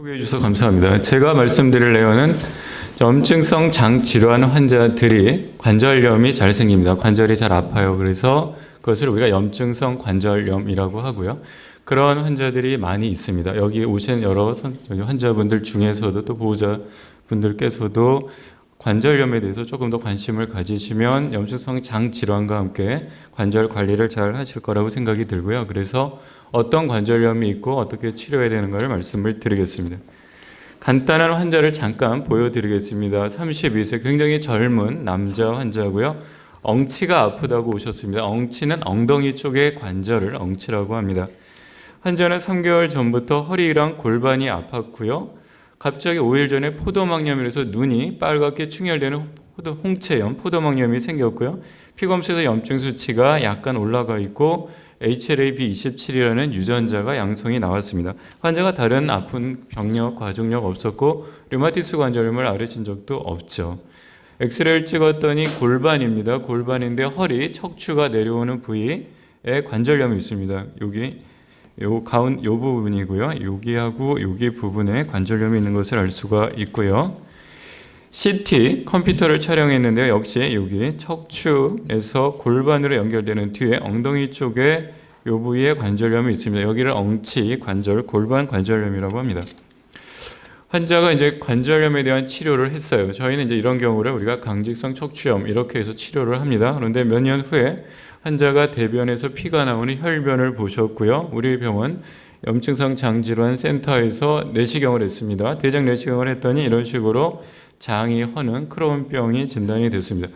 소개해 주셔서 감사합니다. 제가 말씀드릴 내용은 염증성 장질환 환자들이 관절염이 잘 생깁니다. 관절이 잘 아파요. 그래서 그것을 우리가 염증성 관절염이라고 하고요. 그런 환자들이 많이 있습니다. 여기 오신 여러 환자분들 중에서도 또 보호자분들께서도 관절염에 대해서 조금 더 관심을 가지시면 염증성 장질환과 함께 관절 관리를 잘 하실 거라고 생각이 들고요. 그래서 어떤 관절염이 있고 어떻게 치료해야 되는가를 말씀을 드리겠습니다. 간단한 환자를 잠깐 보여드리겠습니다. 32세 굉장히 젊은 남자 환자고요. 엉치가 아프다고 오셨습니다. 엉치는 엉덩이 쪽의 관절을 엉치라고 합니다. 환자는 3개월 전부터 허리랑 골반이 아팠고요. 갑자기 5일 전에 포도막염이라서 눈이 빨갛게 충혈되는 홍채염, 포도막염이 생겼고요. 피검사에서 염증 수치가 약간 올라가 있고 HLA-B27이라는 유전자가 양성이 나왔습니다. 환자가 다른 아픈 경력, 과중력 없었고 류마티스 관절염을 앓으신 적도 없죠. 엑스레이를 찍었더니 골반입니다. 골반인데 허리, 척추가 내려오는 부위에 관절염이 있습니다. 여기 요 부분이고요. 여기하고 여기 부분에 관절염이 있는 것을 알 수가 있고요. CT 컴퓨터를 촬영했는데요. 역시 여기 척추에서 골반으로 연결되는 뒤에 엉덩이 쪽에 이 부위에 관절염이 있습니다. 여기를 엉치 관절, 골반 관절염이라고 합니다. 환자가 이제 관절염에 대한 치료를 했어요. 저희는 이제 이런 경우를 우리가 강직성 척추염 이렇게 해서 치료를 합니다. 그런데 몇 년 후에 환자가 대변에서 피가 나오는 혈변을 보셨고요. 우리 병원 염증성 장질환 센터에서 내시경을 했습니다. 대장 내시경을 했더니 이런 식으로 장이 허는 크론병이 진단이 됐습니다.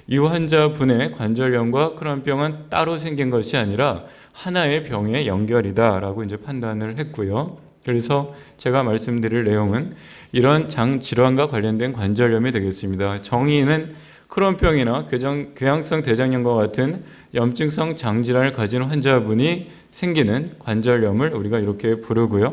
이 환자분의 관절염과 크론병은 따로 생긴 것이 아니라 하나의 병의 연결이다라고 이제 판단을 했고요. 그래서 제가 말씀드릴 내용은 이런 장 질환과 관련된 관절염이 되겠습니다. 정의는 크론병이나 궤양성 대장염과 같은 염증성 장질환을 가진 환자분이 생기는 관절염을 우리가 이렇게 부르고요.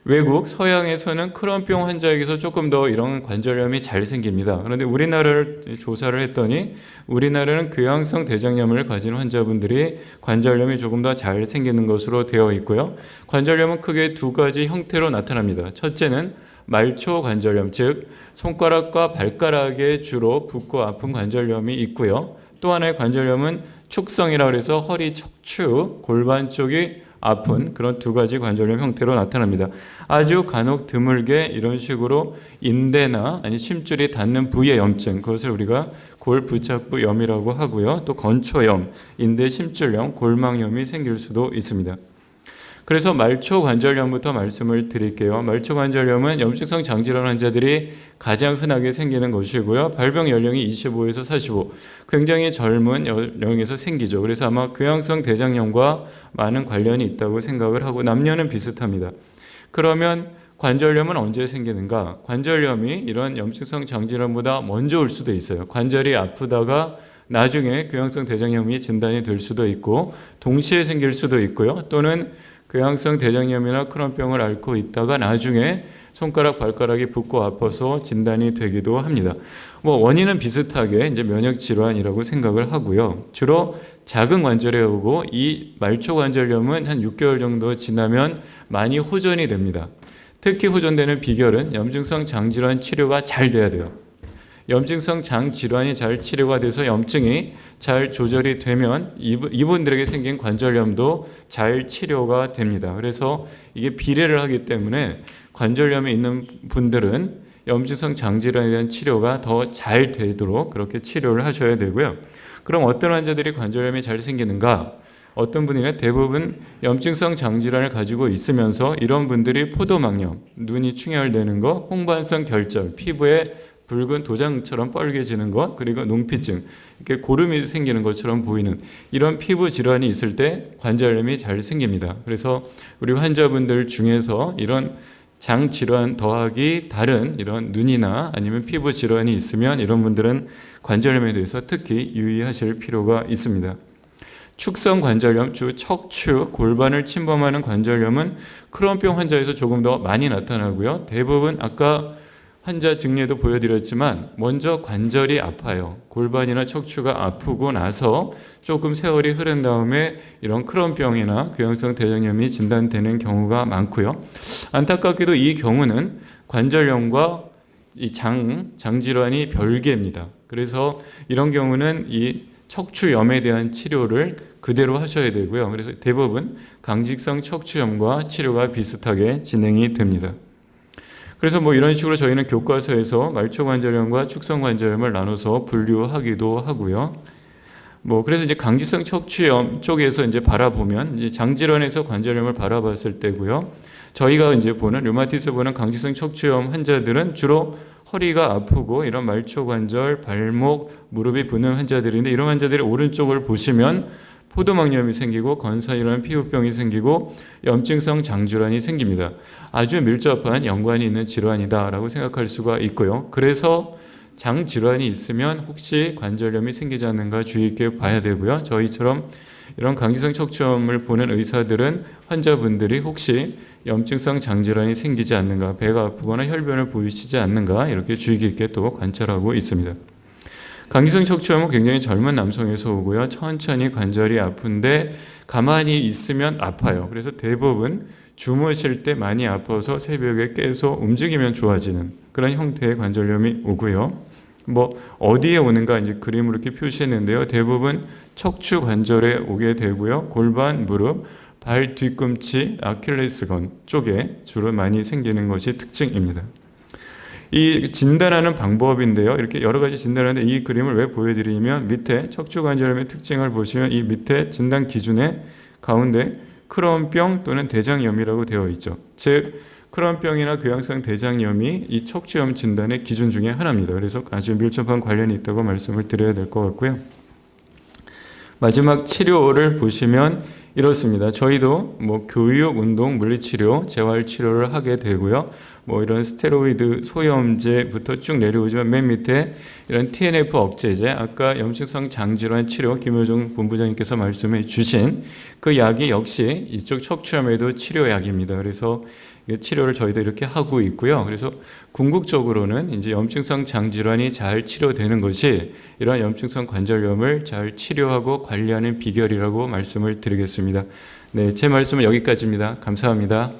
외국 서양에서는 크론병 환자에게서 조금 더 이런 관절염이 잘 생깁니다. 그런데 우리나라를 조사를 했더니 우리나라는 궤양성 대장염을 가진 환자분들이 관절염이 조금 더 잘 생기는 것으로 되어 있고요. 관절염은 크게 두 가지 형태로 나타납니다. 첫째는 말초 관절염, 즉 손가락과 발가락에 주로 붓고 아픈 관절염이 있고요. 또 하나의 관절염은 축성이라고 해서 허리, 척추, 골반 쪽이 아픈 그런 두 가지 관절염 형태로 나타납니다. 아주 간혹 드물게 이런 식으로 인대나 아니 심줄이 닿는 부위의 염증, 그것을 우리가 골부착부염이라고 하고요. 또 건초염, 인대 심줄염, 골망염이 생길 수도 있습니다. 그래서 말초 관절염부터 말씀을 드릴게요. 말초 관절염은 염증성 장질환 환자들이 가장 흔하게 생기는 것이고요. 발병 연령이 25에서 45, 굉장히 젊은 연령에서 생기죠. 그래서 아마 궤양성 대장염과 많은 관련이 있다고 생각을 하고 남녀는 비슷합니다. 그러면 관절염은 언제 생기는가? 관절염이 이런 염증성 장질환보다 먼저 올 수도 있어요. 관절이 아프다가 나중에 궤양성 대장염이 진단이 될 수도 있고 동시에 생길 수도 있고요. 또는 궤양성 대장염이나 크론병을 앓고 있다가 나중에 손가락, 발가락이 붓고 아파서 진단이 되기도 합니다. 원인은 비슷하게 이제 면역 질환이라고 생각을 하고요. 주로 작은 관절에 오고 이 말초 관절염은 한 6개월 정도 지나면 많이 호전이 됩니다. 특히 호전되는 비결은 염증성 장질환 치료가 잘 돼야 돼요. 염증성 장질환이 잘 치료가 돼서 염증이 잘 조절이 되면 이분들에게 생긴 관절염도 잘 치료가 됩니다. 그래서 이게 비례를 하기 때문에 관절염이 있는 분들은 염증성 장질환에 대한 치료가 더 잘 되도록 그렇게 치료를 하셔야 되고요. 그럼 어떤 환자들이 관절염이 잘 생기는가? 어떤 분이나 대부분 염증성 장질환을 가지고 있으면서 이런 분들이 포도막염, 눈이 충혈되는 거, 홍반성 결절, 피부에 붉은 도장처럼 뻘개지는 것, 그리고 농피증, 이렇게 고름이 생기는 것처럼 보이는 이런 피부 질환이 있을 때 관절염이 잘 생깁니다. 그래서 우리 환자분들 중에서 이런 장 질환 더하기 다른 이런 눈이나 아니면 피부 질환이 있으면 이런 분들은 관절염에 대해서 특히 유의하실 필요가 있습니다. 축성 관절염, 주 척추, 골반을 침범하는 관절염은 크론병 환자에서 조금 더 많이 나타나고요. 대부분 아까 환자 증례도 보여드렸지만 먼저 관절이 아파요. 골반이나 척추가 아프고 나서 조금 세월이 흐른 다음에 이런 크론병이나 궤양성 대장염이 진단되는 경우가 많고요. 안타깝게도 이 경우는 관절염과 이 장질환이 별개입니다. 그래서 이런 경우는 이 척추염에 대한 치료를 그대로 하셔야 되고요. 그래서 대부분 강직성 척추염과 치료가 비슷하게 진행이 됩니다. 그래서 뭐 이런 식으로 저희는 교과서에서 말초관절염과 축성관절염을 나눠서 분류하기도 하고요. 뭐 그래서 이제 강직성 척추염 쪽에서 이제 바라보면 이제 장질환에서 관절염을 바라봤을 때고요. 저희가 이제 보는 류마티스 보는 강직성 척추염 환자들은 주로 허리가 아프고 이런 말초관절, 발목, 무릎이 붓는 환자들인데 이런 환자들이 오른쪽을 보시면 포도막염이 생기고 건선이라는 피부병이 생기고 염증성 장질환이 생깁니다. 아주 밀접한 연관이 있는 질환이다라고 생각할 수가 있고요. 그래서 장질환이 있으면 혹시 관절염이 생기지 않는가 주의 있게 봐야 되고요. 저희처럼 이런 강직성 척추염을 보는 의사들은 환자분들이 혹시 염증성 장질환이 생기지 않는가, 배가 아프거나 혈변을 보이시지 않는가 이렇게 주의 깊게 또 관찰하고 있습니다. 강직성 척추염은 굉장히 젊은 남성에서 오고요. 천천히 관절이 아픈데 가만히 있으면 아파요. 그래서 대부분 주무실 때 많이 아파서 새벽에 깨서 움직이면 좋아지는 그런 형태의 관절염이 오고요. 뭐 어디에 오는가 이제 그림으로 이렇게 표시했는데요. 대부분 척추 관절에 오게 되고요. 골반, 무릎, 발 뒤꿈치, 아킬레스건 쪽에 주로 많이 생기는 것이 특징입니다. 이 진단하는 방법인데요. 이렇게 여러 가지 진단하는데 이 그림을 왜 보여드리면 밑에 척추관절염의 특징을 보시면 이 밑에 진단 기준에 가운데 크론병 또는 대장염이라고 되어 있죠. 즉 크론병이나 궤양성 대장염이 이 척추염 진단의 기준 중에 하나입니다. 그래서 아주 밀접한 관련이 있다고 말씀을 드려야 될 것 같고요. 마지막 치료를 보시면 이렇습니다. 저희도 뭐 교육, 운동, 물리치료, 재활치료를 하게 되고요. 뭐 이런 스테로이드, 소염제부터 쭉 내려오지만 맨 밑에 이런 TNF 억제제, 아까 염증성 장질환 치료 김효정 본부장님께서 말씀해 주신 그 약이 역시 이쪽 척추염에도 치료약입니다. 그래서 치료를 저희도 이렇게 하고 있고요. 그래서 궁극적으로는 이제 염증성 장질환이 잘 치료되는 것이 이런 염증성 관절염을 잘 치료하고 관리하는 비결이라고 말씀을 드리겠습니다. 네, 제 말씀은 여기까지입니다. 감사합니다.